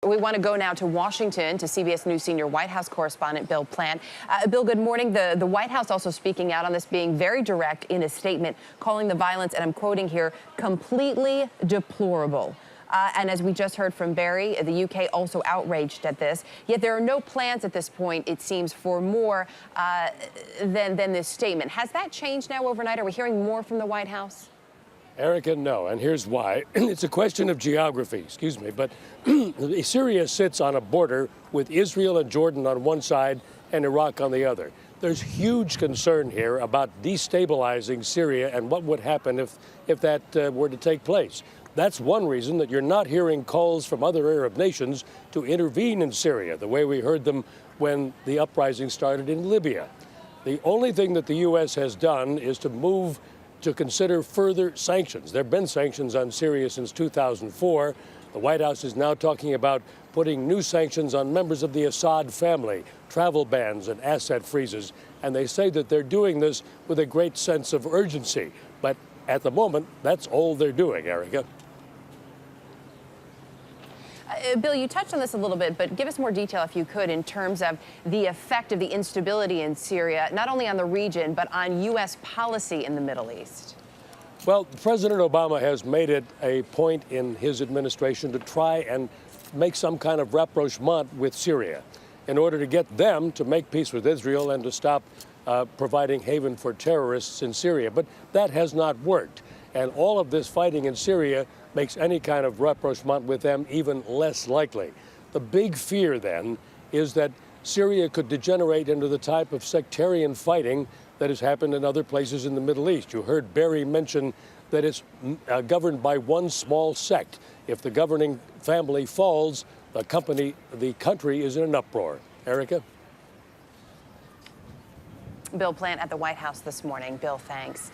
We want to go now to Washington to CBS News senior White House correspondent Bill Plant. Bill, good morning. The White House also speaking out on this, being very direct in a statement, calling the violence, and I'm quoting here, completely deplorable. And as we just heard from Barry, the UK also outraged at this. Yet there are no plans at this point, it seems, for more than this statement. Has that changed now overnight? Are we hearing more from the White House? Erica, no, and here's why. It's a question of geography, excuse me, but Syria sits on a border with Israel and Jordan on one side and Iraq on the other. There's huge concern here about destabilizing Syria and what would happen if that were to take place. That's one reason that you're not hearing calls from other Arab nations to intervene in Syria, the way we heard them when the uprising started in Libya. The only thing that the U.S. has done is to move to consider further sanctions. There have been sanctions on Syria since 2004. The White House is now talking about putting new sanctions on members of the Assad family, travel bans and asset freezes. And they say that they're doing this with a great sense of urgency. But at the moment, that's all they're doing, Erica. Bill, you touched on this a little bit, but give us more detail, if you could, in terms of the effect of the instability in Syria, not only on the region, but on U.S. policy in the Middle East. Well, President Obama has made it a point in his administration to try and make some kind of rapprochement with Syria in order to get them to make peace with Israel and to stop providing haven for terrorists in Syria. But that has not worked. And all of this fighting in Syria makes any kind of rapprochement with them even less likely. The big fear, then, is that Syria could degenerate into the type of sectarian fighting that has happened in other places in the Middle East. You heard Barry mention that it's governed by one small sect. If the governing family falls, the country is in an uproar. Erica? Bill Plant at the White House this morning. Bill, thanks.